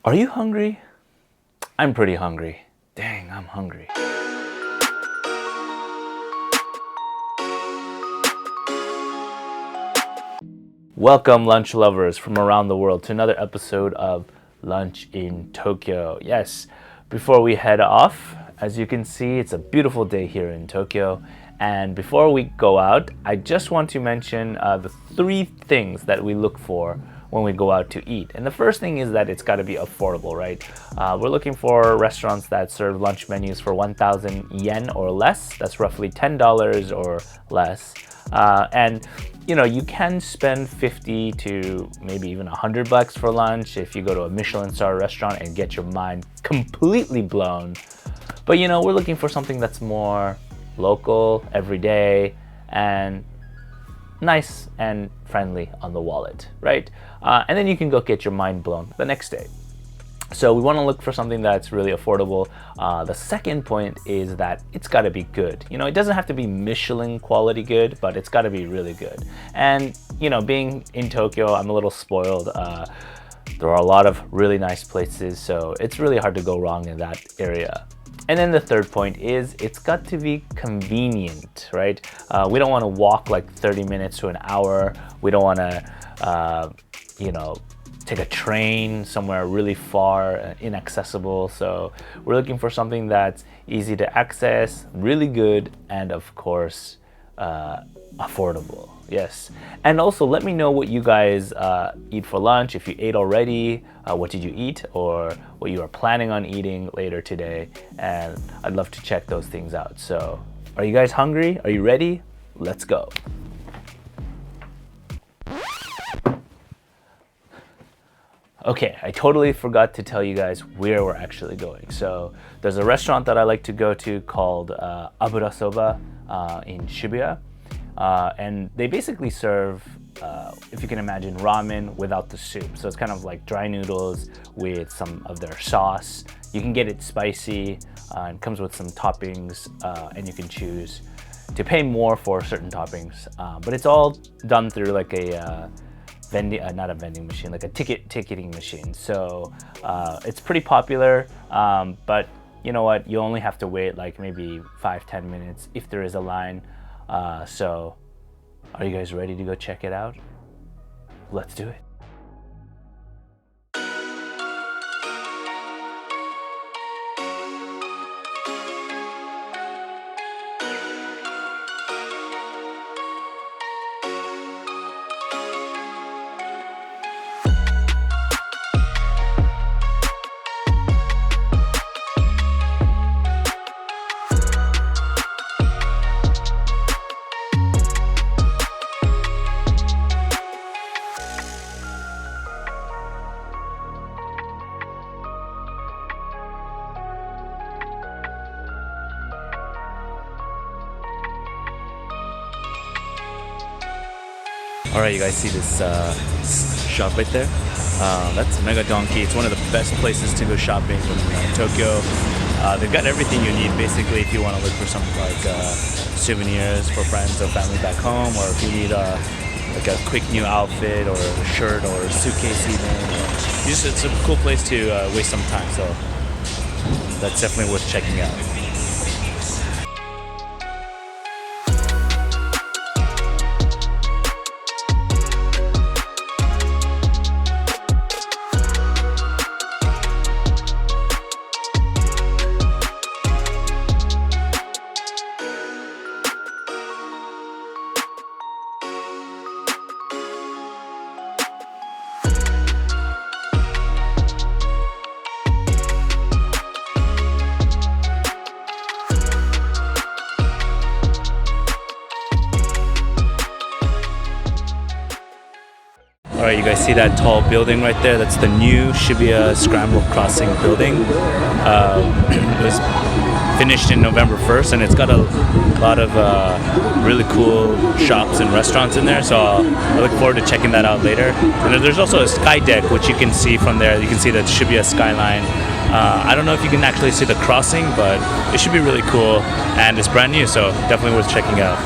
Are you hungry? I'm pretty hungry. Dang, I'm hungry. Welcome, lunch lovers from around the world, to another episode of Lunch in Tokyo. Yes, before we head off, as you can see, it's a beautiful day here in Tokyo. And before we go out, I just want to mention the three things that we look for when we go out to eat. And the first thing is that it's got to be affordable, right? We're looking for restaurants that serve lunch menus for 1,000 yen or less. That's roughly $10 or less. And you know, you can spend 50 to maybe even $100 for lunch if you go to a Michelin star restaurant and get your mind completely blown. But you know, we're looking for something that's more local, everyday, and nice and friendly on the wallet, right? And then you can go get your mind blown the next day. So we want to look for something that's really affordable. The second point is that it's got to be good. You know, it doesn't have to be Michelin quality good, but it's got to be really good. And you know, being in Tokyo, I'm a little spoiled. There are a lot of really nice places, so it's really hard to go wrong in that area. And then the third point is it's got to be convenient, right? We don't want to walk like 30 minutes to an hour. We don't want to, you know, take a train somewhere really far, inaccessible. So we're looking for something that's easy to access, really good, and of course, affordable. Yes. And also let me know what you guys eat for lunch. If you ate already, what did you eat, or what you are planning on eating later today. And I'd love to check those things out. So are you guys hungry? Are you ready? Let's go. Okay, I totally forgot to tell you guys where we're actually going. So there's a restaurant that I like to go to called Abura Soba in Shibuya. And they basically serve, if you can imagine, ramen without the soup. So it's kind of like dry noodles with some of their sauce. You can get it spicy, and comes with some toppings, and you can choose to pay more for certain toppings. But it's all done through like a not a vending machine, like a ticketing machine. So it's pretty popular, but you know what? You only have to wait like maybe 5-10 minutes if there is a line. So are you guys ready to go check it out? Let's do it. Alright, you guys see this shop right there? That's Mega Donkey. It's one of the best places to go shopping in Tokyo. They've got everything you need basically if you want to look for something like souvenirs for friends or family back home, or if you need like a quick new outfit or a shirt or a suitcase even. It's a cool place to waste some time, so that's definitely worth checking out. Alright, you guys see that tall building right there? That's the new Shibuya Scramble Crossing building. It was finished in November 1st, and it's got a lot of really cool shops and restaurants in there, so I look forward to checking that out later. And there's also a sky deck, which you can see from there. You can see the Shibuya skyline. I don't know if you can actually see the crossing, but it should be really cool, and it's brand new, so definitely worth checking out.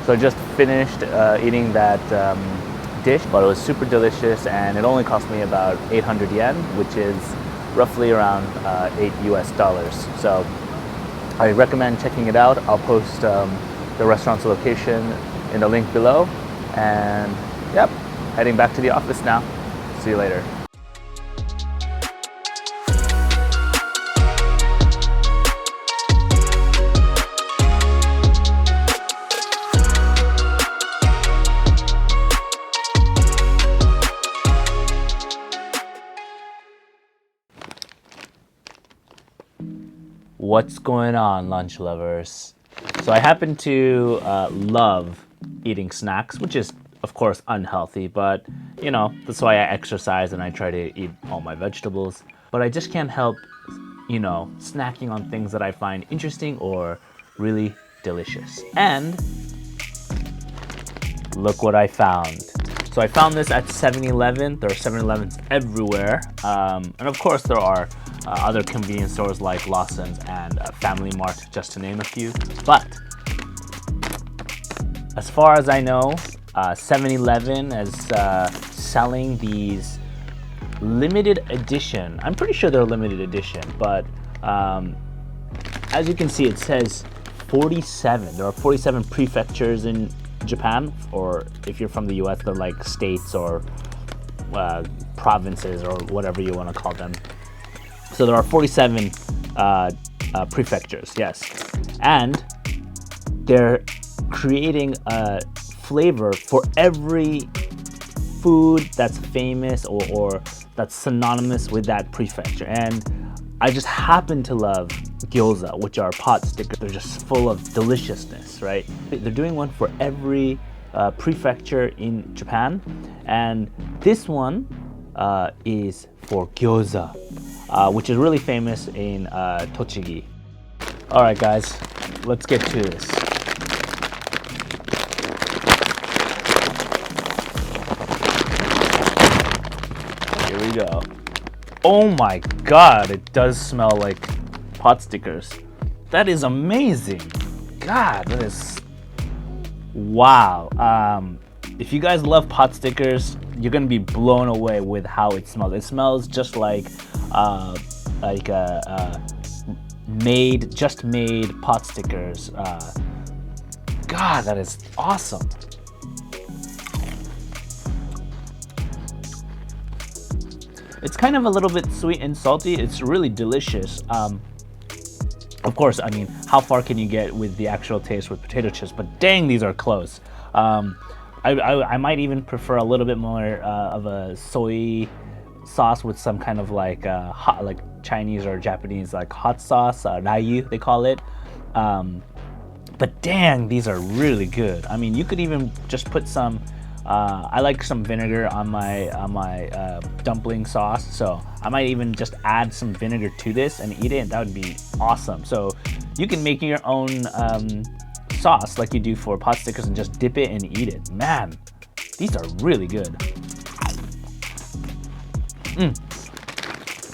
So I just finished eating that dish, but it was super delicious, and it only cost me about 800 yen, which is roughly around $8 US. So I recommend checking it out. I'll post the restaurant's location in the link below. And yep, heading back to the office now. See you later. What's going on, lunch lovers? So I happen to love eating snacks, which is of course unhealthy, but you know, that's why I exercise and I try to eat all my vegetables. But I just can't help, you know, snacking on things that I find interesting or really delicious. And look what I found. So I found this at 7-Eleven. There are 7-Elevens everywhere. And of course there are other convenience stores like Lawson's and Family Mart, just to name a few. But as far as I know, 7-Eleven is selling these limited edition. I'm pretty sure they're limited edition, but as you can see, it says 47. There are 47 prefectures in Japan, or if you're from the US, they're like states or provinces or whatever you want to call them. So there are 47 prefectures, yes. And they're creating a flavor for every food that's famous or that's synonymous with that prefecture. And I just happen to love gyoza, which are pot stickers. They're just full of deliciousness, right? They're doing one for every prefecture in Japan. And this one is for gyoza, which is really famous in Tochigi. All right, guys, let's get to this. Here we go. Oh my God, it does smell like pot stickers. That is amazing. God, that is, wow. If you guys love pot stickers, you're gonna be blown away with how it smells. It smells just like just made pot stickers. God, that is awesome. It's kind of a little bit sweet and salty. It's really delicious. Of course, I mean, how far can you get with the actual taste with potato chips? But dang, these are close. I might even prefer a little bit more of a soy sauce with some kind of like hot, like Chinese or Japanese like hot sauce, rayu they call it. But dang, these are really good. I mean, you could even just put some. I like some vinegar on my dumpling sauce, so I might even just add some vinegar to this and eat it, and that would be awesome. So you can make your own sauce like you do for pot stickers and just dip it and eat it. Man, these are really good.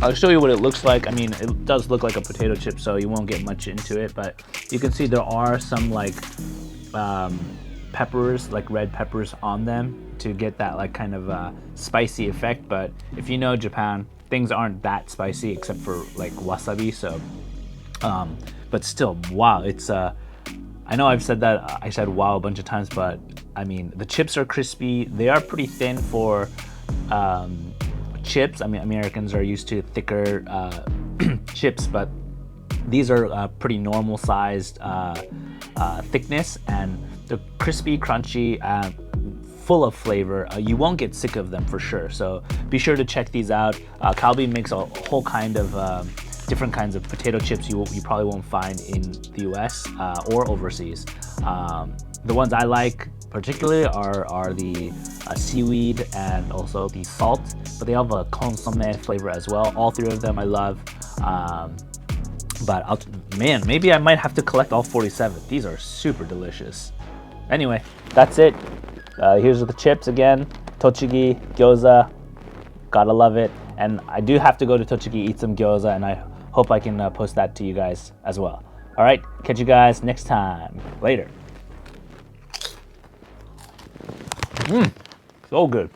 I'll show you what it looks like. I mean, it does look like a potato chip, so you won't get much into it, but you can see there are some like peppers, like red peppers on them to get that like kind of spicy effect. But if you know Japan, things aren't that spicy except for like wasabi. So but still, wow, it's I know I've said that, I said wow a bunch of times, but I mean, the chips are crispy. They are pretty thin for chips. I mean, Americans are used to thicker chips, but these are pretty normal sized thickness, and they're crispy, crunchy, full of flavor. You won't get sick of them for sure. So be sure to check these out. Calbee makes a whole kind of different kinds of potato chips you probably won't find in the US or overseas. The ones I like particularly are the seaweed and also the salt, but they have a consomme flavor as well. All three of them I love. But man, maybe I might have to collect all 47. These are super delicious. Anyway, that's it. Here's the chips again. Tochigi, gyoza, gotta love it. And I do have to go to Tochigi, eat some gyoza, and I hope I can post that to you guys as well. All right, catch you guys next time. Later. So good.